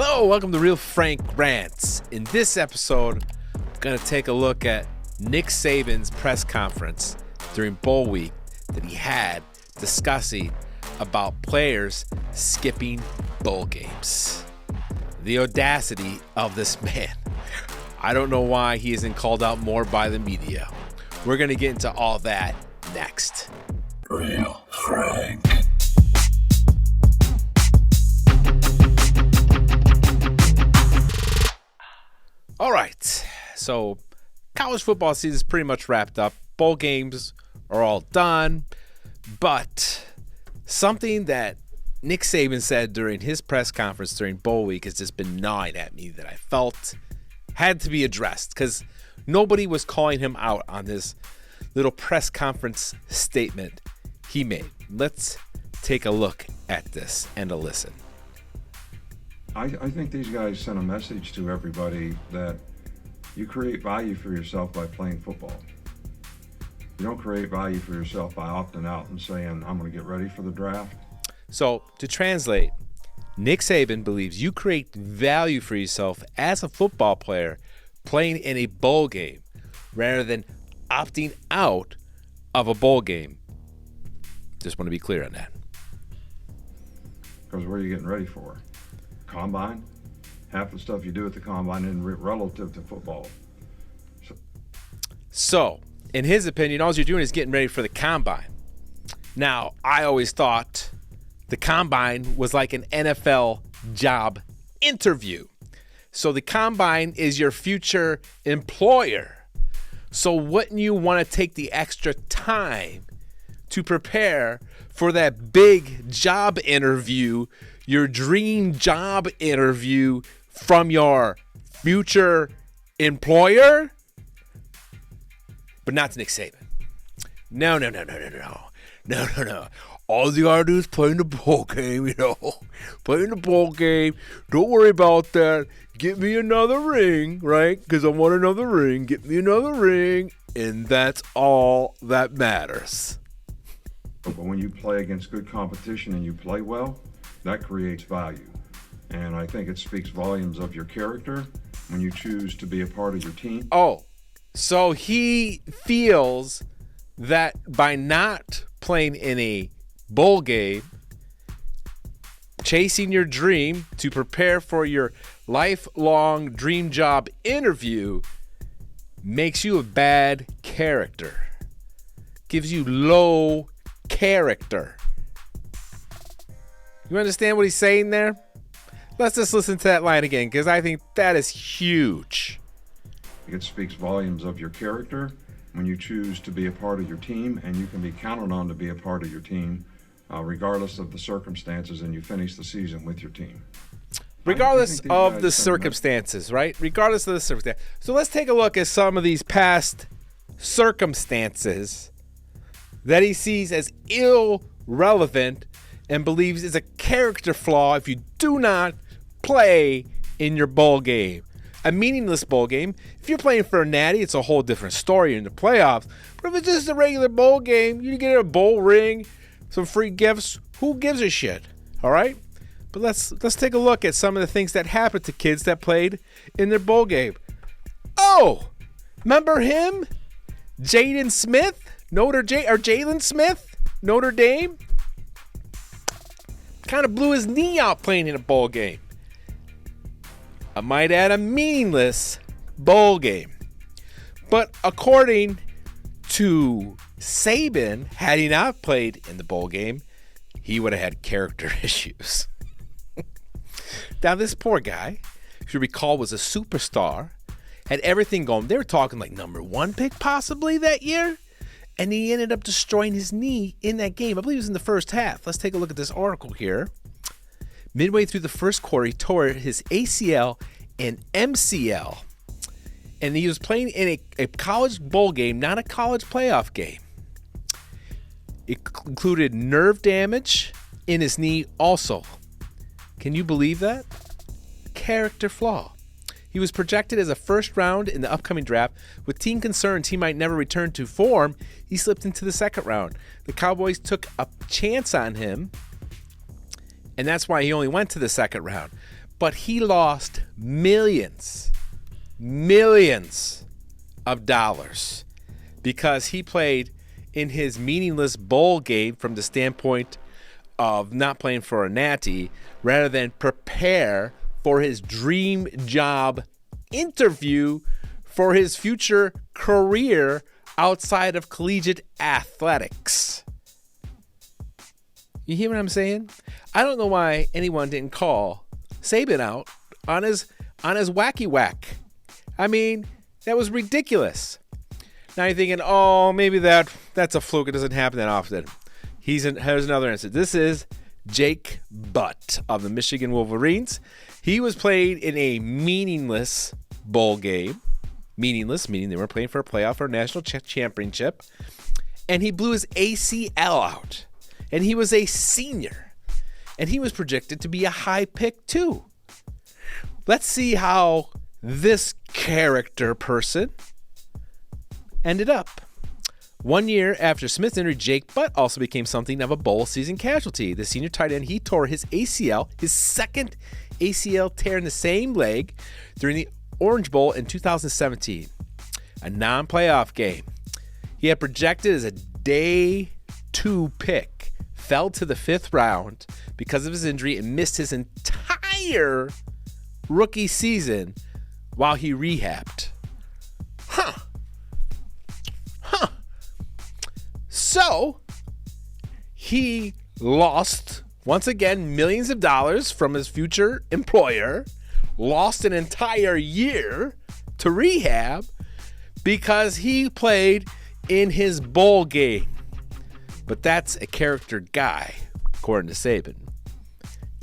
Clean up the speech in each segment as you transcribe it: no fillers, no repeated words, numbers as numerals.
Hello, welcome to Real Frank Rants. In this episode, I'm going to take a look at Nick Saban's press conference during bowl week that he had discussing about players skipping bowl games. The audacity of this man. I don't know why he isn't called out more by the media. We're going to get into all that next. Real Frank. All right, so college football season is pretty much wrapped up. Bowl games are all done, but something that Nick Saban said during his press conference during bowl week has just been gnawing at me that I felt had to be addressed because nobody was calling him out on this little press conference statement he made. Let's take a look at this and a listen. I think these guys sent a message to everybody that you create value for yourself by playing football. You don't create value for yourself by opting out and saying, I'm going to get ready for the draft. So, to translate, Nick Saban believes you create value for yourself as a football player playing in a bowl game rather than opting out of a bowl game. Just want to be clear on that. Because what are you getting ready for? Combine? Half the stuff you do at the combine isn't relative to football. So, in his opinion, all you're doing is getting ready for the combine. Now, I always thought the combine was like an NFL job interview. So the combine is your future employer. So wouldn't you want to take the extra time to prepare for that big job interview, your dream job interview from your future employer? But not to Nick Saban. No. All you gotta do is play in the bowl game, Play in the bowl game. Don't worry about that. Get me another ring, right? Because I want another ring. Get me another ring. And that's all that matters. But when you play against good competition and you play well, that creates value. And I think it speaks volumes of your character when you choose to be a part of your team. Oh, so he feels that by not playing in a bowl game, chasing your dream to prepare for your lifelong dream job interview makes you a bad character, gives you low character. You understand what he's saying there? Let's just listen to that line again because I think that is huge. It speaks volumes of your character when you choose to be a part of your team, and you can be counted on to be a part of your team regardless of the circumstances, and you finish the season with your team. Regardless of the circumstances, right? Regardless of the circumstances. So let's take a look at some of these past circumstances that he sees as irrelevant and believes is a character flaw if you do not play in your bowl game. A meaningless bowl game. If you're playing for a natty, it's a whole different story in the playoffs. But if it's just a regular bowl game, you get a bowl ring, some free gifts. Who gives a shit? All right? But let's take a look at some of the things that happened to kids that played in their bowl game. Oh, remember him? Jalen Smith? Jalen Smith? Notre Dame? Kind of blew his knee out playing in a bowl game. I might add a meaningless bowl game. But according to Saban, had he not played in the bowl game, he would have had character issues. Now, this poor guy, if you recall, was a superstar, had everything going. They were talking like number 1 pick possibly that year, and he ended up destroying his knee in that game. I believe it was in the first half. Let's take a look at this article here. Midway through the first quarter, he tore his ACL and MCL, and he was playing in a college bowl game, not a college playoff game. It included nerve damage in his knee also. Can you believe that? Character flaw. He was projected as a first round in the upcoming draft. With team concerns he might never return to form, he slipped into the second round. The Cowboys took a chance on him, and that's why he only went to the second round. but he lost millions of dollars because he played in his meaningless bowl game from the standpoint of not playing for a natty rather than prepare for his dream job interview for his future career outside of collegiate athletics. You hear what I'm saying? I don't know why anyone didn't call Saban out on his wacky whack. I mean, that was ridiculous. Now you're thinking, oh, maybe that's a fluke. It doesn't happen that often. Here's another instance. This is Jake Butt of the Michigan Wolverines. He was played in a meaningless bowl game. Meaningless, meaning they were playing for a playoff or a national championship. And he blew his ACL out. And he was a senior. And he was projected to be a high pick too. Let's see how this character person ended up. 1 year after Smith's injury, Jake Butt also became something of a bowl season casualty. The senior tight end, he tore his ACL, his second ACL tear in the same leg during the Orange Bowl in 2017, a non-playoff game. He had projected as a day 2 pick, fell to the 5th round because of his injury and missed his entire rookie season while he rehabbed. So, he lost, once again, millions of dollars from his future employer, lost an entire year to rehab because he played in his bowl game. But that's a character guy, according to Saban.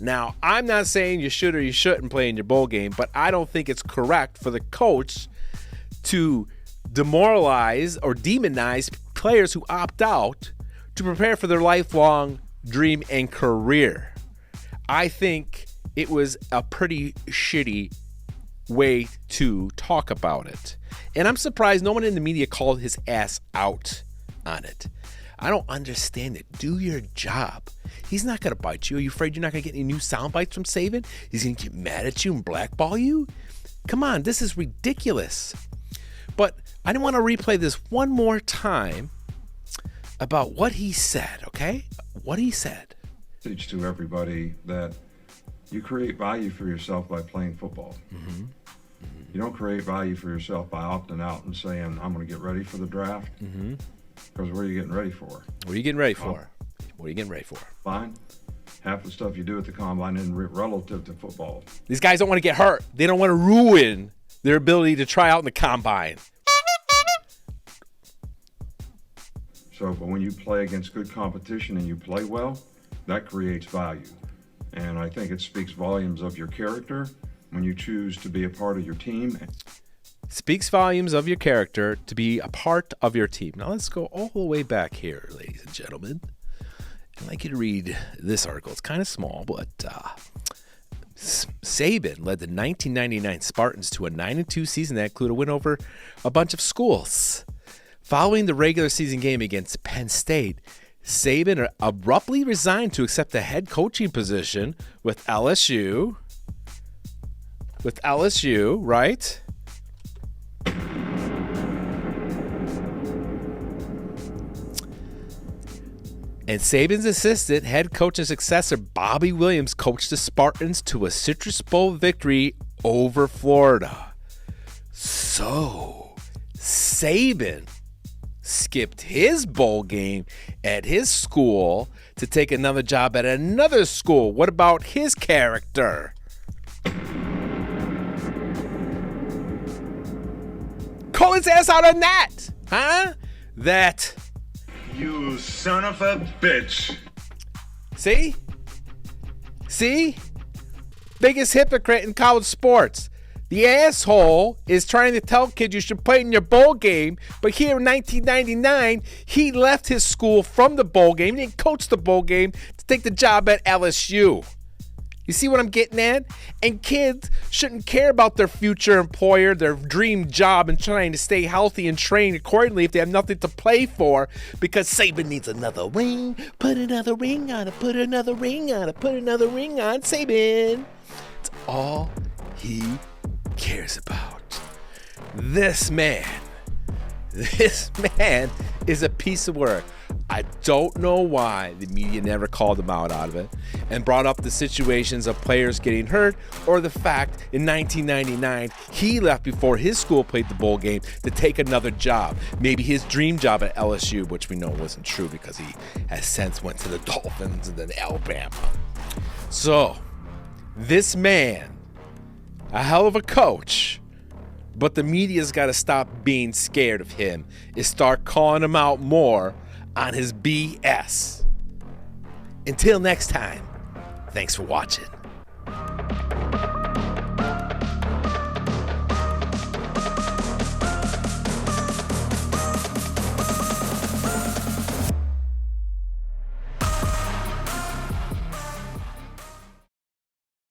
Now, I'm not saying you should or you shouldn't play in your bowl game, but I don't think it's correct for the coach to demoralize or demonize players who opt out to prepare for their lifelong dream and career. I think it was a pretty shitty way to talk about it. And I'm surprised no one in the media called his ass out on it. I don't understand it. Do your job. He's not going to bite you. Are you afraid you're not going to get any new sound bites from Saban? He's going to get mad at you and blackball you? Come on, this is ridiculous. But I didn't want to replay this one more time about what he said, okay? What he said. Message to everybody that you create value for yourself by playing football. Mm-hmm. You don't create value for yourself by opting out and saying, I'm going to get ready for the draft. Mm-hmm. Because what are you getting ready for? What are you getting ready for? What are you getting ready for? Fine. Half the stuff you do at the combine isn't relative to football. These guys don't want to get hurt. They don't want to ruin their ability to try out in the combine. So, but when you play against good competition and you play well, that creates value. And I think it speaks volumes of your character when you choose to be a part of your team. Speaks volumes of your character to be a part of your team. Now let's go all the way back here, ladies and gentlemen. I'd like you to read this article. It's kind of small, but Saban led the 1999 Spartans to a 9-2 season that included a win over a bunch of schools. Following the regular season game against Penn State, Saban abruptly resigned to accept the head coaching position with LSU. With LSU, right? And Saban's assistant, head coach and successor Bobby Williams coached the Spartans to a Citrus Bowl victory over Florida. So, Saban skipped his bowl game at his school to take another job at another school. What about his character? Call his ass out on that, huh? That. You son of a bitch. See? Biggest hypocrite in college sports. The asshole is trying to tell kids you should play in your bowl game, but here in 1999, he left his school from the bowl game. He didn't coach the bowl game to take the job at LSU. You see what I'm getting at? And kids shouldn't care about their future employer, their dream job, and trying to stay healthy and train accordingly if they have nothing to play for because Saban needs another ring. Put another ring on it, put another ring on it, put another ring on Saban. It's all he cares about. This man is a piece of work. I don't know why the media never called him out of it and brought up the situations of players getting hurt, or the fact in 1999 he left before his school played the bowl game to take another job, maybe his dream job at LSU, which we know wasn't true because he has since went to the Dolphins and then Alabama. So this man, a hell of a coach, but the media's got to stop being scared of him and start calling him out more on his BS. Until next time, thanks for watching.